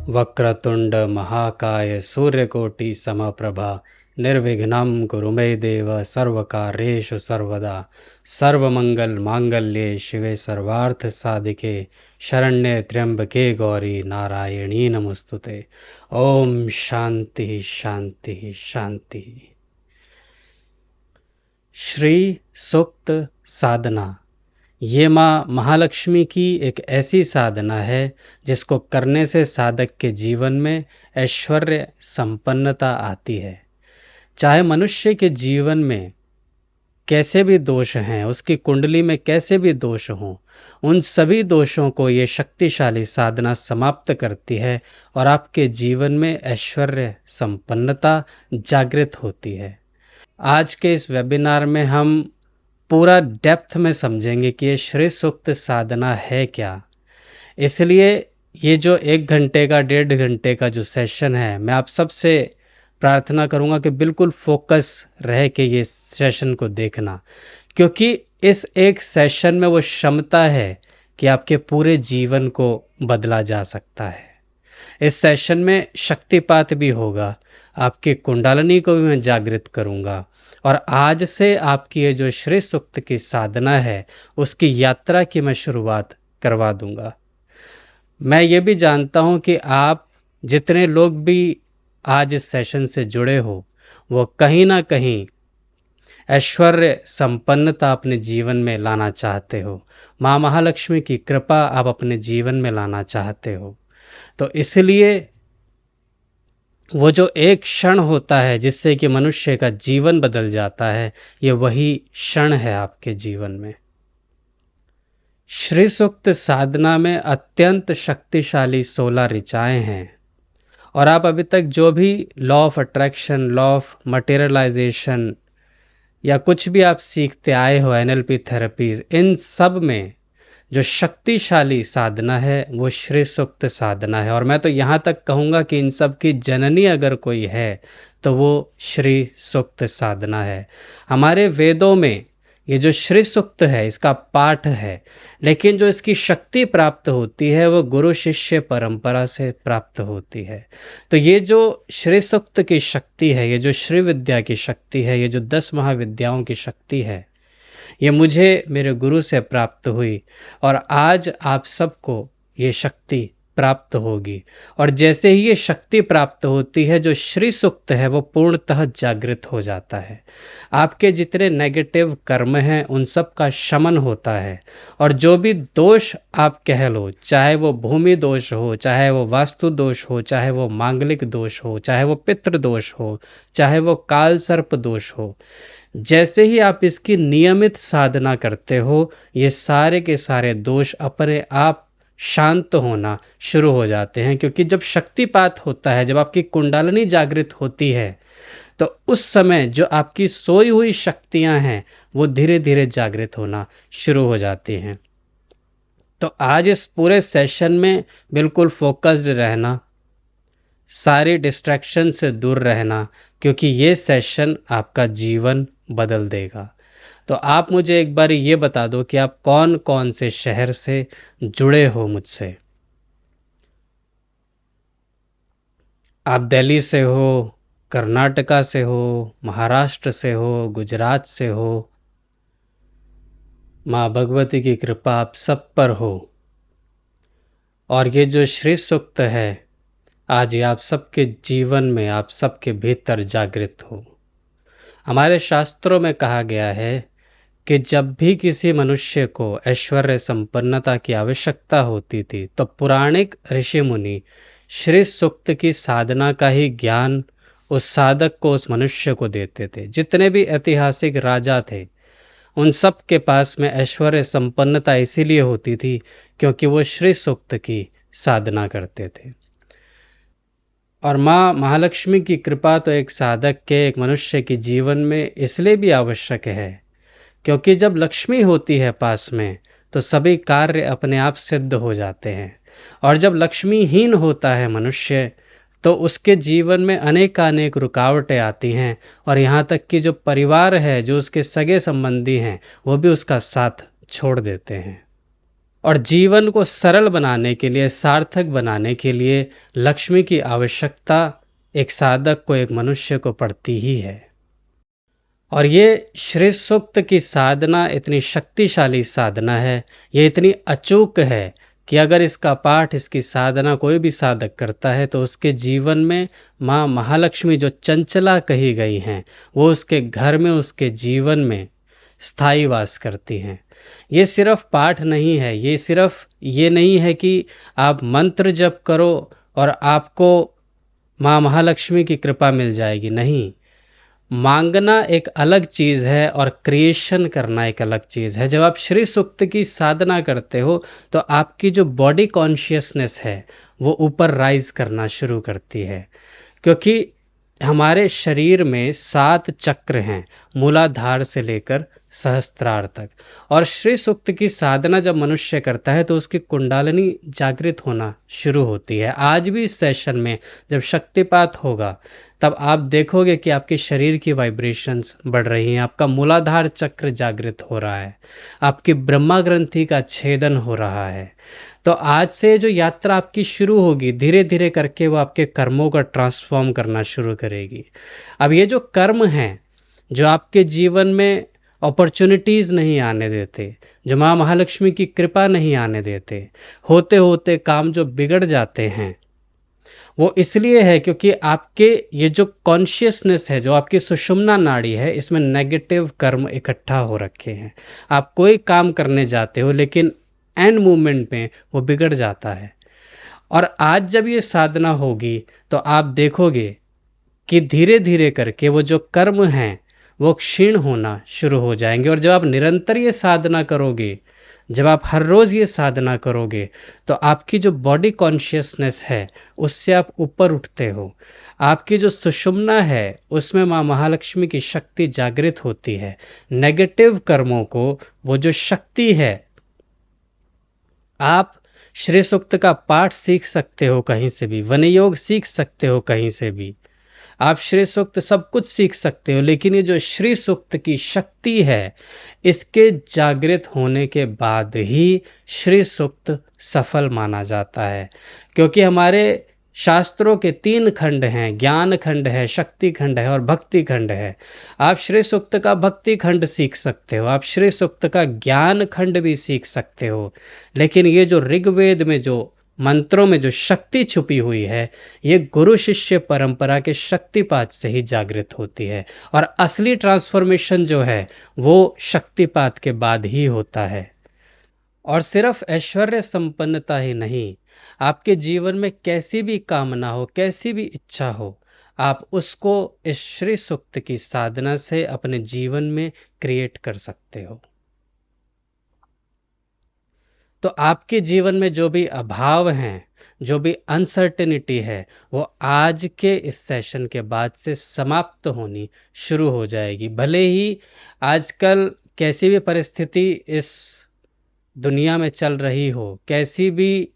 वक्रतुंड महाकाय सूर्यकोटि समप्रभा निर्विघ्नं कुरु मे देव सर्वकार्येषु सर्वदा सर्वमंगल मांगल्ये शिवे सर्वार्थ साधिके शरण्ये त्र्यंबके गौरी नारायणी नमोस्तुते। ओम शांति शांति शांति। श्री सूक्त साधना ये माँ महालक्ष्मी की एक ऐसी साधना है जिसको करने से साधक के जीवन में ऐश्वर्य संपन्नता आती है। चाहे मनुष्य के जीवन में कैसे भी दोष हैं, उसकी कुंडली में कैसे भी दोष हों, उन सभी दोषों को ये शक्तिशाली साधना समाप्त करती है और आपके जीवन में ऐश्वर्य संपन्नता जागृत होती है। आज के इस वेबिनार में हम पूरा डेप्थ में समझेंगे कि ये श्री सूक्त साधना है क्या। इसलिए ये जो 1 घंटे का 1.5 घंटे का जो सेशन है, मैं आप सबसे प्रार्थना करूंगा कि बिल्कुल फोकस रह के ये सेशन को देखना, क्योंकि इस एक सेशन में वो क्षमता है कि आपके पूरे जीवन को बदला जा सकता है। इस सेशन में शक्तिपात भी होगा, आपकी कुंडलिनी को भी मैं जागृत करूंगा और आज से आपकी ये जो श्री सूक्त की साधना है उसकी यात्रा की मैं शुरुआत करवा दूंगा। मैं ये भी जानता हूं कि आप जितने लोग भी आज इस सेशन से जुड़े हो वो कहीं ना कहीं ऐश्वर्य संपन्नता अपने जीवन में लाना चाहते हो, माँ महालक्ष्मी की कृपा आप अपने जीवन में लाना चाहते हो। तो इसलिए वो जो एक क्षण होता है जिससे कि मनुष्य का जीवन बदल जाता है, ये वही क्षण है आपके जीवन में। श्री सूक्त साधना में अत्यंत शक्तिशाली 16 ऋचाएं हैं और आप अभी तक जो भी law of attraction, law of materialization या कुछ भी आप सीखते आए हो, एनएलपी थेरेपीज, इन सब में जो शक्तिशाली साधना है वो श्री सूक्त साधना है। और मैं तो यहाँ तक कहूँगा कि इन सब की जननी अगर कोई है तो वो श्री सूक्त साधना है। हमारे वेदों में ये जो श्री सूक्त है इसका पाठ है, लेकिन जो इसकी शक्ति प्राप्त होती है वो गुरु शिष्य परंपरा से प्राप्त होती है। तो ये जो श्री सूक्त की शक्ति है, ये जो श्री विद्या की शक्ति है, ये जो 10 महाविद्याओं की शक्ति है, ये मुझे मेरे गुरु से प्राप्त हुई और आज आप सबको ये शक्ति प्राप्त होगी। और जैसे ही ये शक्ति प्राप्त होती है, जो श्री सूक्त है वो पूर्णतः जागृत हो जाता है। आपके जितने नेगेटिव कर्म हैं उन सब का शमन होता है और जो भी दोष आप कह लो, चाहे वो भूमि दोष हो, चाहे वो वास्तु दोष हो, चाहे वो मांगलिक दोष हो, चाहे वो पितृ दोष हो, चाहे वो काल सर्प दोष हो, जैसे ही आप इसकी नियमित साधना करते हो ये सारे के सारे दोष अपने आप शांत होना शुरू हो जाते हैं। क्योंकि जब शक्तिपात होता है, जब आपकी कुंडलिनी जागृत होती है, तो उस समय जो आपकी सोई हुई शक्तियां हैं वो धीरे धीरे जागृत होना शुरू हो जाती हैं। तो आज इस पूरे सेशन में बिल्कुल फोकस्ड रहना, सारी डिस्ट्रैक्शन से दूर रहना, क्योंकि ये सेशन आपका जीवन बदल देगा। तो आप मुझे एक बार ये बता दो कि आप कौन कौन से शहर से जुड़े हो मुझसे। आप दिल्ली से हो, कर्नाटका से हो, महाराष्ट्र से हो, गुजरात से हो। माँ भगवती की कृपा आप सब पर हो और ये जो श्री सूक्त है आज ये आप सबके जीवन में, आप सबके भीतर जागृत हो। हमारे शास्त्रों में कहा गया है कि जब भी किसी मनुष्य को ऐश्वर्य संपन्नता की आवश्यकता होती थी तो पुराणिक ऋषि मुनि श्री सूक्त की साधना का ही ज्ञान उस साधक को, उस मनुष्य को देते थे। जितने भी ऐतिहासिक राजा थे उन सब के पास में ऐश्वर्य संपन्नता इसीलिए होती थी क्योंकि वो श्री सूक्त की साधना करते थे। और माँ महालक्ष्मी की कृपा तो एक साधक के, एक मनुष्य के जीवन में इसलिए भी आवश्यक है क्योंकि जब लक्ष्मी होती है पास में तो सभी कार्य अपने आप सिद्ध हो जाते हैं। और जब लक्ष्मीहीन होता है मनुष्य तो उसके जीवन में अनेकानेक रुकावटें आती हैं और यहाँ तक कि जो परिवार है, जो उसके सगे संबंधी हैं, वो भी उसका साथ छोड़ देते हैं। और जीवन को सरल बनाने के लिए, सार्थक बनाने के लिए लक्ष्मी की आवश्यकता एक साधक को, एक मनुष्य को पड़ती ही है। और ये श्री सूक्त की साधना इतनी शक्तिशाली साधना है, ये इतनी अचूक है कि अगर इसका पाठ, इसकी साधना कोई भी साधक करता है तो उसके जीवन में माँ महालक्ष्मी जो चंचला कही गई हैं वो उसके घर में, उसके जीवन में स्थायी वास करती हैं। ये सिर्फ पाठ नहीं है, ये सिर्फ ये नहीं है कि आप मंत्र जप करो और आपको माँ महालक्ष्मी की कृपा मिल जाएगी, नहीं। मांगना एक अलग चीज़ है और क्रिएशन करना एक अलग चीज़ है। जब आप श्री सूक्त की साधना करते हो तो आपकी जो बॉडी कॉन्शियसनेस है वो ऊपर राइज करना शुरू करती है, क्योंकि हमारे शरीर में 7 चक्र हैं, मूलाधार से लेकर सहस्त्रार तक। और श्री सूक्त की साधना जब मनुष्य करता है तो उसकी कुंडलिनी जागृत होना शुरू होती है। आज भी इस सेशन में जब शक्तिपात होगा तब आप देखोगे कि आपके शरीर की वाइब्रेशंस बढ़ रही हैं, आपका मूलाधार चक्र जागृत हो रहा है, आपकी ब्रह्मा ग्रंथि का छेदन हो रहा है। तो आज से जो यात्रा आपकी शुरू होगी, धीरे धीरे करके वो आपके कर्मों का ट्रांसफॉर्म करना शुरू करेगी। अब ये जो कर्म हैं जो आपके जीवन में अपॉर्चुनिटीज़ नहीं आने देते, जो माँ महालक्ष्मी की कृपा नहीं आने देते, होते होते काम जो बिगड़ जाते हैं, वो इसलिए है क्योंकि आपके ये जो कॉन्शियसनेस है, जो आपकी सुषुम्ना नाड़ी है, इसमें नेगेटिव कर्म इकट्ठा हो रखे हैं। आप कोई काम करने जाते हो लेकिन एंड मूवमेंट में वो बिगड़ जाता है। और आज जब ये साधना होगी तो आप देखोगे कि धीरे धीरे करके वो जो कर्म हैं वो क्षीण होना शुरू हो जाएंगे। और जब आप निरंतर ये साधना करोगे, जब आप हर रोज़ ये साधना करोगे तो आपकी जो बॉडी कॉन्शियसनेस है उससे आप ऊपर उठते हो। आपकी जो सुषुम्ना है उसमें माँ महालक्ष्मी की शक्ति जागृत होती है। नेगेटिव कर्मों को वो जो शक्ति है, आप श्री सूक्त का पाठ सीख सकते हो कहीं से भी, वनयोग सीख सकते हो कहीं से भी, आप श्री सूक्त सब कुछ सीख सकते हो, लेकिन ये जो श्री सूक्त की शक्ति है इसके जागृत होने के बाद ही श्री सूक्त सफल माना जाता है। क्योंकि हमारे शास्त्रों के 3 खंड हैं, ज्ञान खंड है, शक्ति खंड है और भक्ति खंड है। आप श्री सूक्त का भक्ति खंड सीख सकते हो, आप श्री सूक्त का ज्ञान खंड भी सीख सकते हो, लेकिन ये जो ऋग्वेद में जो मंत्रों में जो शक्ति छुपी हुई है ये गुरु शिष्य परंपरा के शक्तिपात से ही जागृत होती है। और असली ट्रांसफॉर्मेशन जो है वो शक्तिपात के बाद ही होता है। और सिर्फ ऐश्वर्य संपन्नता ही नहीं, आपके जीवन में कैसी भी कामना हो, कैसी भी इच्छा हो, आप उसको इस श्री सूक्त की साधना से अपने जीवन में क्रिएट कर सकते हो। तो आपके जीवन में जो भी अभाव हैं, जो भी अनसर्टेनिटी है, वो आज के इस सेशन के बाद से समाप्त होनी शुरू हो जाएगी। भले ही आजकल कैसी भी परिस्थिति इस दुनिया में चल रही हो, कैसी भी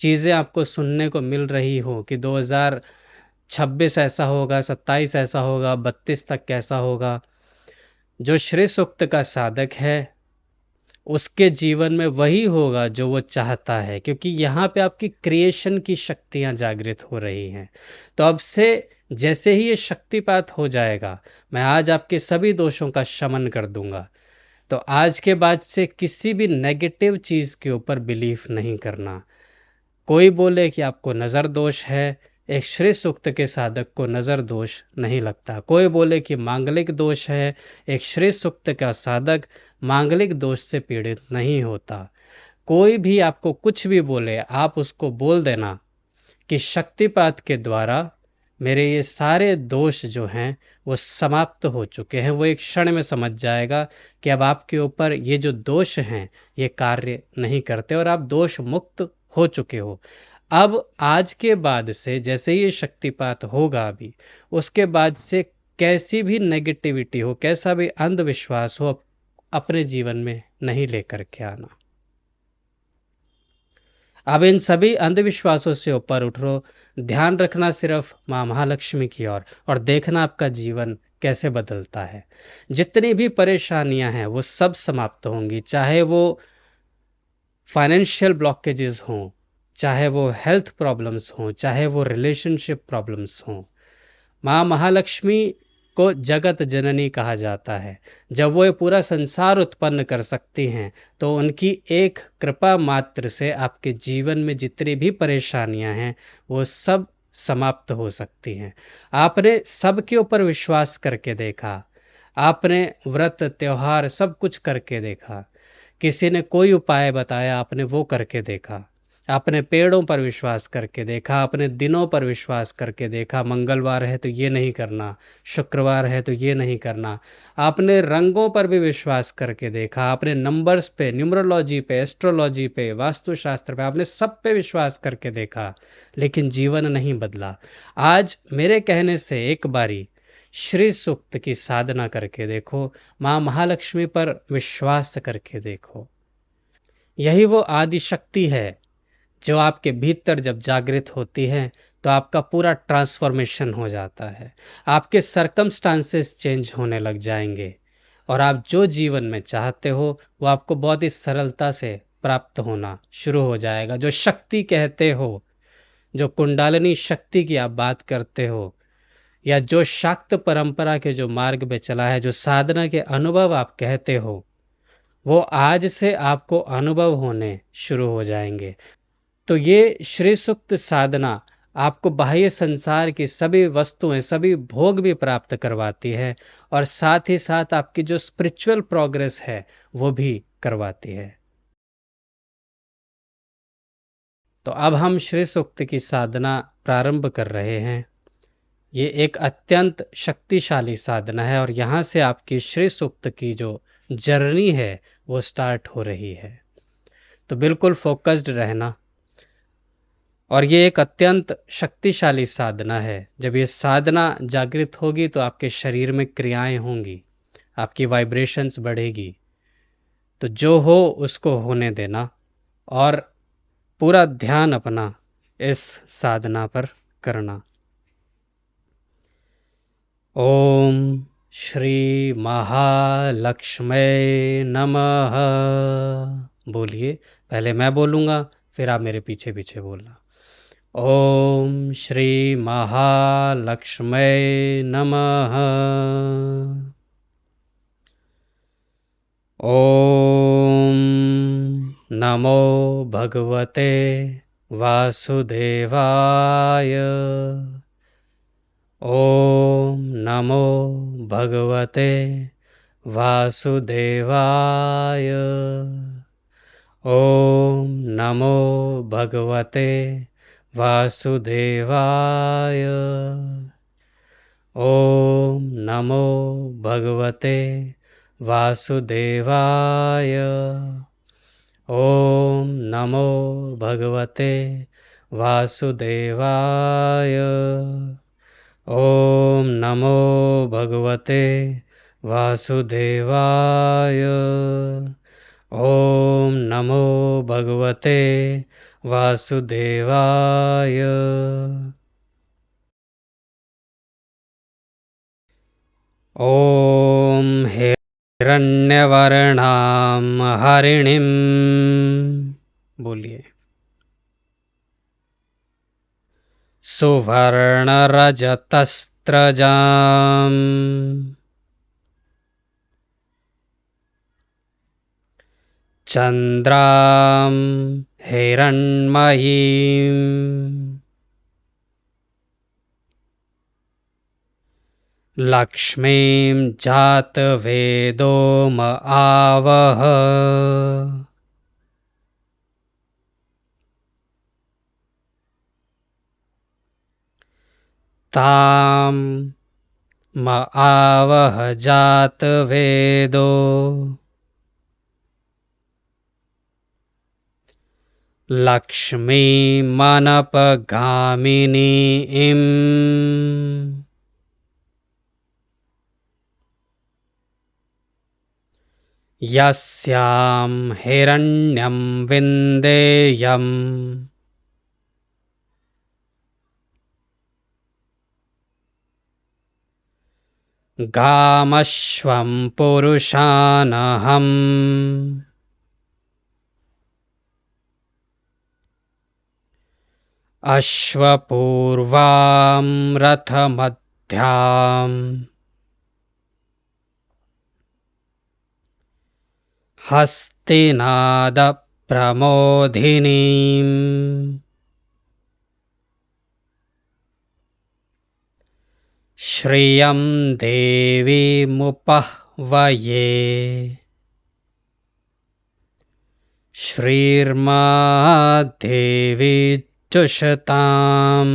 चीज़ें आपको सुनने को मिल रही हो कि 2026 ऐसा होगा, 27 ऐसा होगा, 32 तक कैसा होगा, जो श्री सूक्त का साधक है उसके जीवन में वही होगा जो वो चाहता है, क्योंकि यहाँ पे आपकी क्रिएशन की शक्तियाँ जागृत हो रही हैं। तो अब से जैसे ही ये शक्तिपात हो जाएगा, मैं आज आपके सभी दोषों का शमन कर दूंगा। तो आज के बाद से किसी भी नेगेटिव चीज़ के ऊपर बिलीफ नहीं करना। कोई बोले कि आपको नज़र दोष है, एक श्री सूक्त के साधक को नज़र दोष नहीं लगता। कोई बोले कि मांगलिक दोष है, एक श्री सूक्त का साधक मांगलिक दोष से पीड़ित नहीं होता। कोई भी आपको कुछ भी बोले, आप उसको बोल देना कि शक्तिपात के द्वारा मेरे ये सारे दोष जो हैं वो समाप्त हो चुके हैं। वो एक क्षण में समझ जाएगा कि अब आपके ऊपर ये जो दोष हैं ये कार्य नहीं करते और आप दोष मुक्त हो चुके हो। अब आज के बाद से जैसे ये शक्तिपात होगा अभी, उसके बाद से कैसी भी नेगेटिविटी हो, कैसा भी अंधविश्वास हो, अपने जीवन में नहीं लेकर के आना। अब इन सभी अंधविश्वासों से ऊपर उठो, ध्यान रखना सिर्फ माँ महालक्ष्मी की ओर और देखना आपका जीवन कैसे बदलता है। जितनी भी परेशानियां हैं वो सब समाप्त होंगी, चाहे वो फाइनेंशियल ब्लॉकेजेस हों, चाहे वो हेल्थ प्रॉब्लम्स हों, चाहे वो रिलेशनशिप प्रॉब्लम्स हों, माँ महालक्ष्मी को जगत जननी कहा जाता है। जब वो ये पूरा संसार उत्पन्न कर सकती हैं, तो उनकी एक कृपा मात्र से आपके जीवन में जितनी भी परेशानियां हैं वो सब समाप्त हो सकती हैं। आपने सबके ऊपर विश्वास करके देखा, आपने व्रत त्योहार सब कुछ करके देखा, किसी ने कोई उपाय बताया, आपने वो करके देखा, आपने पेड़ों पर विश्वास करके देखा, आपने दिनों पर विश्वास करके देखा, मंगलवार है तो ये नहीं करना, शुक्रवार है तो ये नहीं करना, आपने रंगों पर भी विश्वास करके देखा, आपने नंबर्स पे, न्यूमरोलॉजी पे, एस्ट्रोलॉजी पे, वास्तुशास्त्र पे, आपने सब पे विश्वास करके देखा, लेकिन जीवन नहीं बदला। आज मेरे कहने से एक बारी श्री सूक्त की साधना करके देखो, माँ महालक्ष्मी पर विश्वास करके देखो। यही वो आदि शक्ति है जो आपके भीतर जब जागृत होती है तो आपका पूरा ट्रांसफॉर्मेशन हो जाता है, आपके सरकमस्टांसेस चेंज होने लग जाएंगे और आप जो जीवन में चाहते हो वो आपको बहुत ही सरलता से प्राप्त होना शुरू हो जाएगा। जो शक्ति कहते हो, जो कुंडालिनी शक्ति की आप बात करते हो, या जो शाक्त परंपरा के जो मार्ग में चला है, जो साधना के अनुभव आप कहते हो, वो आज से आपको अनुभव होने शुरू हो जाएंगे। तो ये श्री सुक्त साधना आपको बाह्य संसार की सभी वस्तुएं, सभी भोग भी प्राप्त करवाती है और साथ ही साथ आपकी जो स्पिरिचुअल प्रोग्रेस है वो भी करवाती है। तो अब हम श्री सुक्त की साधना प्रारंभ कर रहे हैं। ये एक अत्यंत शक्तिशाली साधना है और यहाँ से आपकी श्री सुक्त की जो जर्नी है वो स्टार्ट हो रही है। तो बिल्कुल फोकस्ड रहना। और ये एक अत्यंत शक्तिशाली साधना है। जब ये साधना जागृत होगी तो आपके शरीर में क्रियाएं होंगी, आपकी वाइब्रेशंस बढ़ेगी। तो जो हो उसको होने देना और पूरा ध्यान अपना इस साधना पर करना। ओम श्री महालक्ष्मी नमः बोलिए। पहले मैं बोलूँगा, फिर आप मेरे पीछे पीछे बोलना। ओम श्री महालक्ष्मी नमः। ओम नमो भगवते वासुदेवाय। ओम नमो भगवते वासुदेवाय। ओम नमो भगवते वासुदेवाय। ओम नमो भगवते वासुदेवाय। ओम नमो भगवते वासुदेवाय। ओम नमो भगवते वासुदेवाय। ओम नमो भगवते वासुदेवाय। ओम हिरण्यवर्णां हरिणीं बोलिए। सुवर्णरजतस्रजाम् चन्द्रां हिरण्मयीं लक्ष्मीं जातवेदो म आवह। तां म आवह जातवेदो लक्ष्मीमनपगामिनीम्। यस्यां हिरण्यं विन्देयम् गामश्वं पुरुषानहम्। अश्वपूर्वां रथमध्याम् हस्तिनादप्रमोदिनीम् श्रियं देवीमुपह्वये श्रीर्मा देवी जुषताम्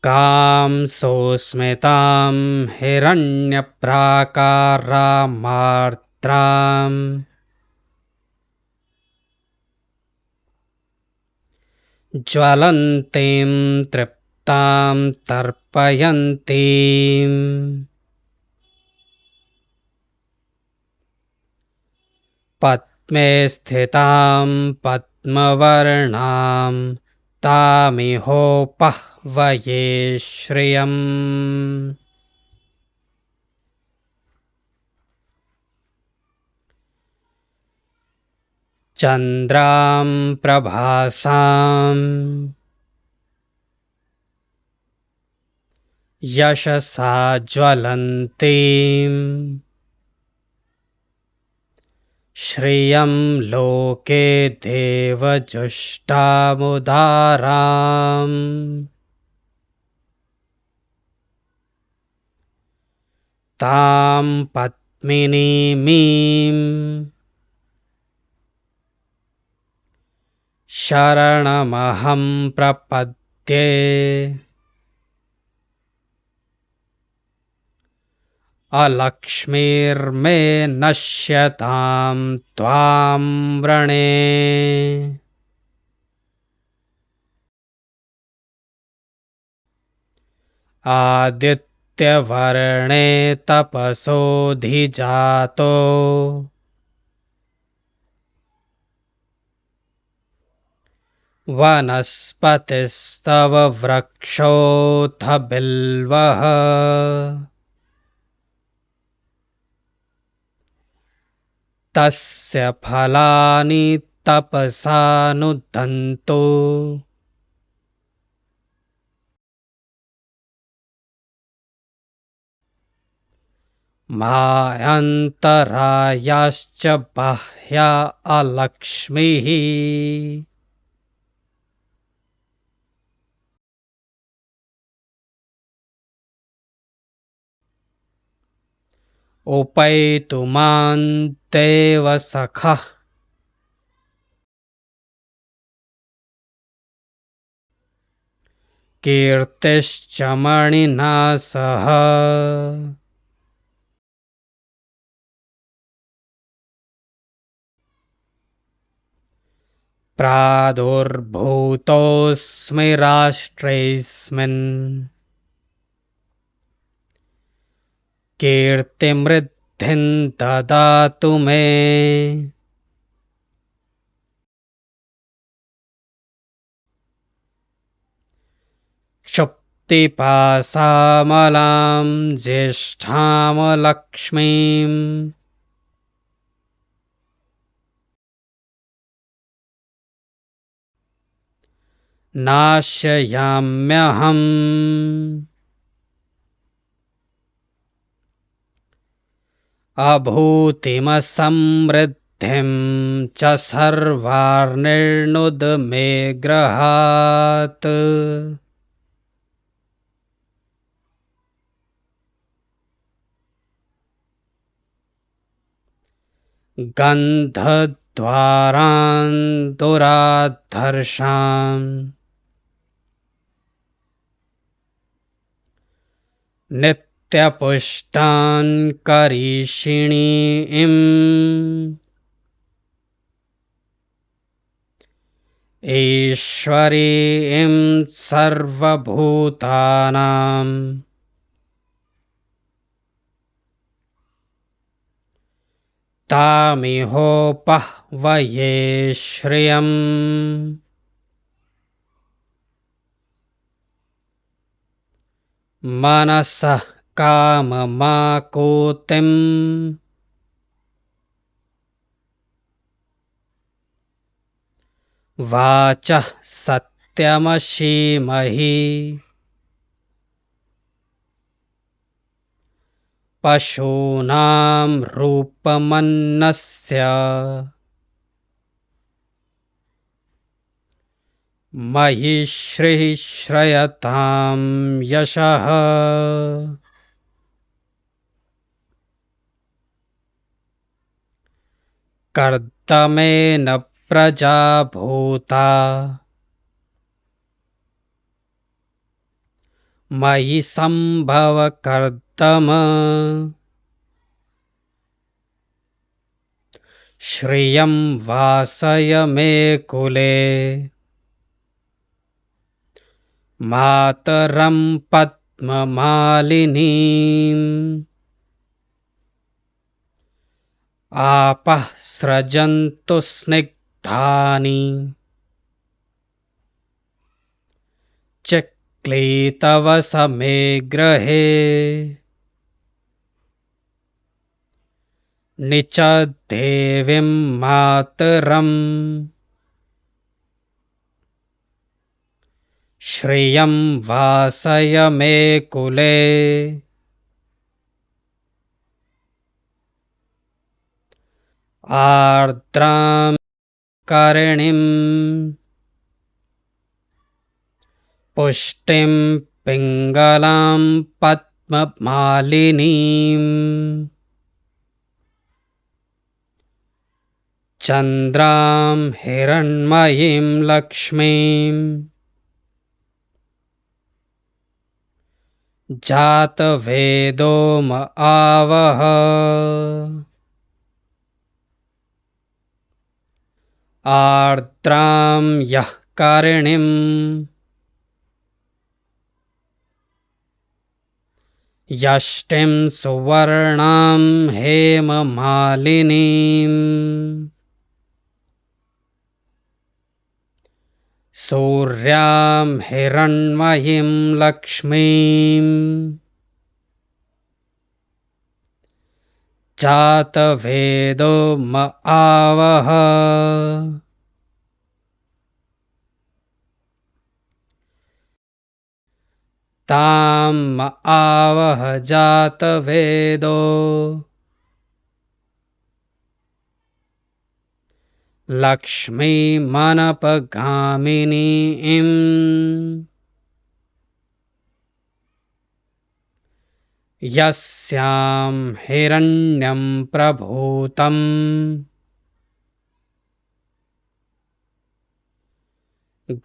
कां सोऽस्मितां हिरण्यप्राकारामार्द्राम् ज्वलन्तीं तृप्तां तर्पयन्तीम् पद्मे स्थितां पद्मवर्णां तामिहोपह्वये श्रियम् चन्द्रां प्रभासां यशसा ज्वलन्तीम् श्रियं लोके देवजुष्टामुदाराम् तां पद्मिनीमीं शरणमहं प्रपद्ये अलक्ष्मीर्मे नश्यतां त्वां वृणे आदित्यवर्णे तपसोऽधिजातो वनस्पतिस्तव वृक्षोऽथ बिल्वः तस्य फलानि तपसानुदन्तो मायान्तरायाश्च बाह्या अलक्ष्मीः उपैतुमां देव सखः कीर्तिश्च मणिना सह प्रादुर्भूतोऽस्मि राष्ट्रेऽस्मिन् कीर्तिमृद्धिं ददातु मे क्षुप्तिपासामलां ज्येष्ठामलक्ष्मीम् नाशयाम्यहम् अभूतिमसमृद्धिं च सर्वार्निर्नुद मे गृहात् गन्धद्वारान् दुराधर्षान् नित्यपुष्टान् करीषिणीम् ईश्वरीं सर्वभूतानां तामिहोपह्वये श्रियम् मनसः काममाकुतिम् वाचः सत्यमसीमहि पशूनां रूपमन्नस्य मयि श्रीश्रयतां यशः कर्दमेन प्रजा भूता मयि संभव कर्दम श्रियं वासय मे कुले मातरं पद्ममालिनीम् आपः सृजन्तु स्निग्धानि चिक्लीतवसमे गृहे निचद्देवीं मातरम् श्रियं वासय मे कुले आर्द्रां करिणीं पुष्टिं पिङ्गलां पद्ममालिनीम् चन्द्रां हिरण्मयीं लक्ष्मीं जातवेदो म आवह आर्द्रां यः करिणीं यष्टिं सुवर्णां हेममालिनीम् सूर्यां हिरण्मयीं लक्ष्मीं जातवेदो म आवह तां म आवह जातवेदो लक्ष्मीमनपगामिनीं यस्यां हिरण्यं प्रभूतं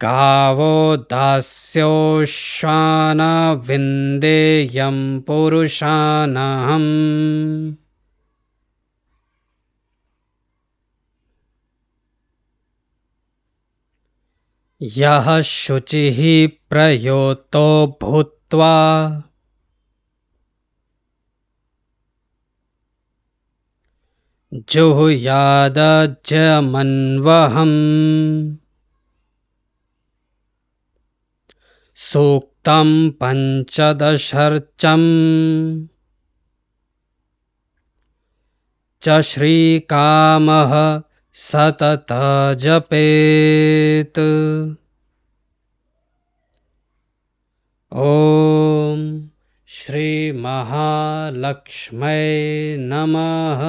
गावो दास्योश्वान विन्देयं पुरुषानहम् यः शुचिः प्रयोतो भूत्वा जुहुयादजमन्वहम् सूक्तं पञ्चदशर्चम् च श्रीकामः सतत जपेत् ॐ श्री महालक्ष्मै नमः।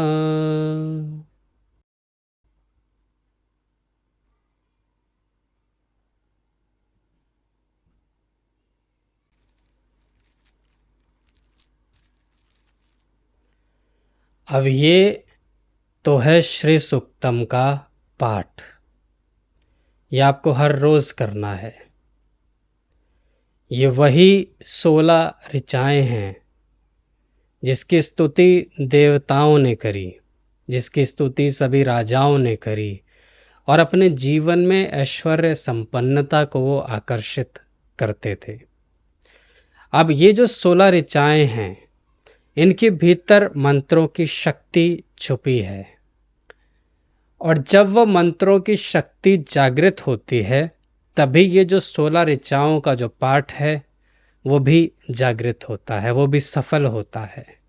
अब ये तो है श्री सूक्तम का पाठ। ये आपको हर रोज करना है। ये वही 16 ऋचाएं हैं जिसकी स्तुति देवताओं ने करी, जिसकी स्तुति सभी राजाओं ने करी और अपने जीवन में ऐश्वर्य संपन्नता को वो आकर्षित करते थे। अब ये जो 16 ऋचाएं हैं, इनके भीतर मंत्रों की शक्ति छुपी है और जब वो मंत्रों की शक्ति जागृत होती है तभी ये जो 16 ऋचाओं का जो पाठ है वो भी जागृत होता है, वो भी सफल होता है।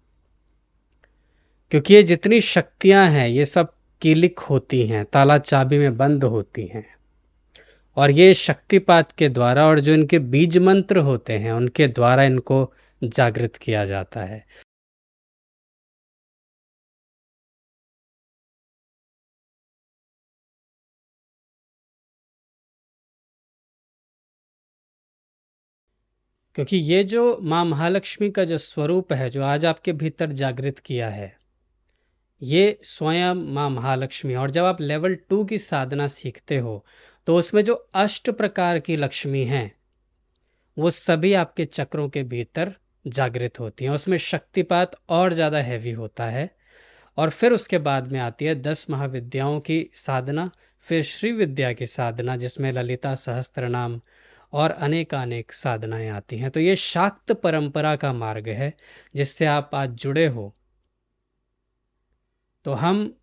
क्योंकि ये जितनी शक्तियां हैं ये सब कीलिक होती हैं, ताला चाबी में बंद होती हैं। और ये शक्तिपात के द्वारा और जो इनके बीज मंत्र होते हैं उनके द्वारा इनको जागृत किया जाता है। क्योंकि ये जो माँ महालक्ष्मी का जो स्वरूप है जो आज आपके भीतर जागृत किया है, ये स्वयं माँ महालक्ष्मी। और जब आप लेवल 2 की साधना सीखते हो तो उसमें जो अष्ट प्रकार की लक्ष्मी हैं वो सभी आपके चक्रों के भीतर जागृत होती हैं। उसमें शक्तिपात और ज़्यादा हैवी होता है। और फिर उसके बाद में आती है 10 महाविद्याओं की साधना, फिर श्री विद्या की साधना जिसमें ललिता सहस्त्र नाम और अनेकानेक साधनाएं आती हैं। तो ये शाक्त परंपरा का मार्ग है जिससे आप आज जुड़े हो। तो हम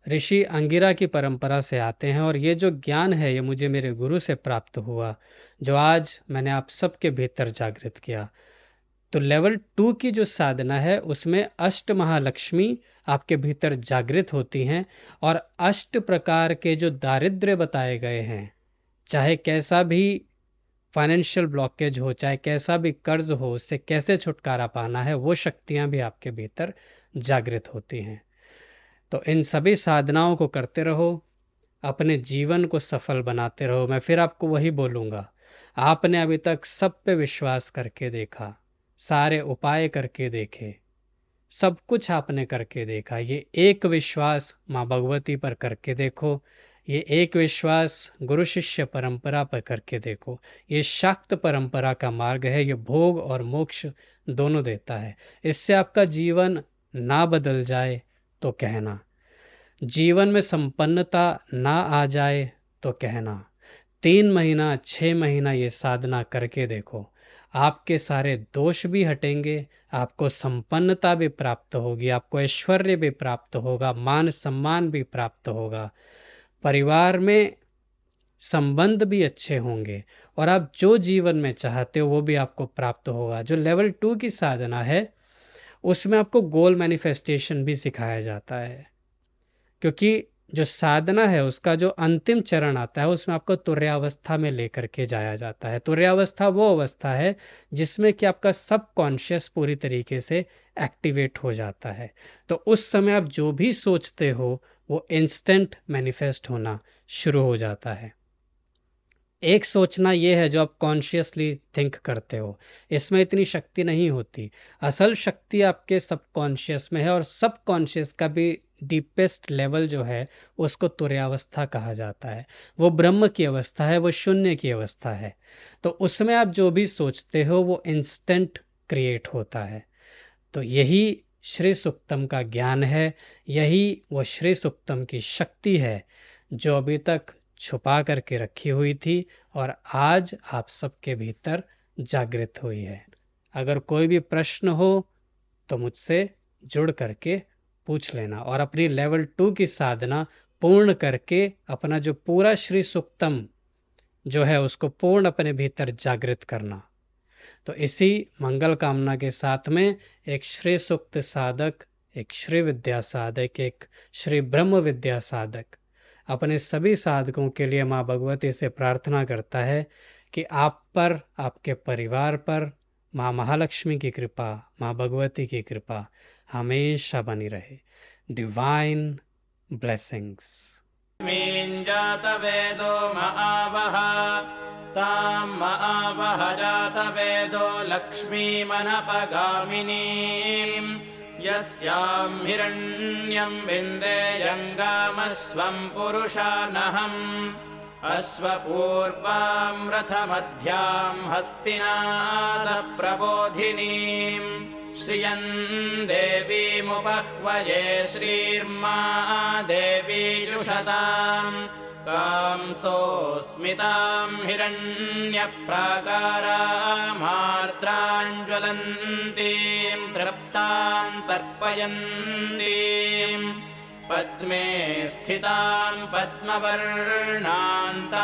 ऋषि अंगिरा की परंपरा से आते हैं और ये जो ज्ञान है ये मुझे मेरे गुरु से प्राप्त हुआ जो आज मैंने आप सबके भीतर जागृत किया। तो लेवल 2 की जो साधना है उसमें अष्ट महालक्ष्मी आपके भीतर जागृत होती हैं और अष्ट प्रकार के जो दारिद्र्य बताए गए हैं, चाहे कैसा भी फाइनेंशियल ब्लॉकेज हो, चाहे कैसा भी कर्ज हो, उससे कैसे छुटकारा पाना है, वो शक्तियां भी आपके भीतर जागृत होती हैं। तो इन सभी साधनाओं को करते रहो, अपने जीवन को सफल बनाते रहो। मैं फिर आपको वही बोलूँगा, आपने अभी तक सब पे विश्वास करके देखा, सारे उपाय करके देखे, सब कुछ आपने करके देखा। ये एक विश्वास माँ भगवती पर करके देखो, ये एक विश्वास गुरु शिष्य परंपरा पर करके देखो। ये शाक्त परंपरा का मार्ग है, ये भोग और मोक्ष दोनों देता है। इससे आपका जीवन ना बदल जाए तो कहना, जीवन में संपन्नता ना आ जाए तो कहना। 3 महीना 6 महीना ये साधना करके देखो, आपके सारे दोष भी हटेंगे, आपको संपन्नता भी प्राप्त होगी, आपको ऐश्वर्य भी प्राप्त होगा, मान सम्मान भी प्राप्त होगा, परिवार में संबंध भी अच्छे होंगे और आप जो जीवन में चाहते हो वो भी आपको प्राप्त होगा। जो लेवल 2 की साधना है उसमें आपको गोल मैनिफेस्टेशन भी सिखाया जाता है, क्योंकि जो साधना है उसका जो अंतिम चरण आता है उसमें आपको तुर्यावस्था में लेकर के जाया जाता है। तुर्यावस्था वो अवस्था है जिसमें कि आपका सब कॉन्शियस पूरी तरीके से एक्टिवेट हो जाता है। तो उस समय आप जो भी सोचते हो वो इंस्टेंट मैनिफेस्ट होना शुरू हो जाता है। एक सोचना ये है जो आप कॉन्शियसली थिंक करते हो, इसमें इतनी शक्ति नहीं होती। असल शक्ति आपके सबकॉन्शियस में है और सबकॉन्शियस का भी डीपेस्ट लेवल जो है उसको तुर्यावस्था कहा जाता है। वो ब्रह्म की अवस्था है, वो शून्य की अवस्था है। तो उसमें आप जो भी सोचते हो वो इंस्टेंट क्रिएट होता है। तो यही श्री सुक्तम का ज्ञान है, यही वो श्री सुक्तम की शक्ति है जो अभी तक छुपा करके रखी हुई थी और आज आप सबके भीतर जागृत हुई है। अगर कोई भी प्रश्न हो तो मुझसे जुड़ करके पूछ लेना और अपनी लेवल 2 की साधना पूर्ण करके अपना जो पूरा श्री सुक्तम जो है उसको पूर्ण अपने भीतर जागृत करना। तो इसी मंगल कामना के साथ में एक श्री सुक्त साधक, एक श्री विद्या साधक, एक श्री ब्रह्म विद्या साधक अपने सभी साधकों के लिए माँ भगवती से प्रार्थना करता है कि आप पर, आपके परिवार पर माँ महालक्ष्मी की कृपा, माँ भगवती की कृपा हमेशा बनी रहे। Divine blessings. जातवेदो महावः तां महावः जातवेदो लक्ष्मीमनपगामिनीं यस्यां हिरण्यं विन्देयङ्गामस्वं पुरुषानहम् अश्वपूर्वां रथमध्यां हस्तिनादप्रबोधिनीं श्रियं देवीमुपह्वये श्रीर्मा देवी जुषतां कांसोऽस्मितां हिरण्यप्राकारामार्द्राञ्ज्वलन्तीं तृप्तां तर्पयन्तीं पद्मे स्थितां पद्मवर्णान्तां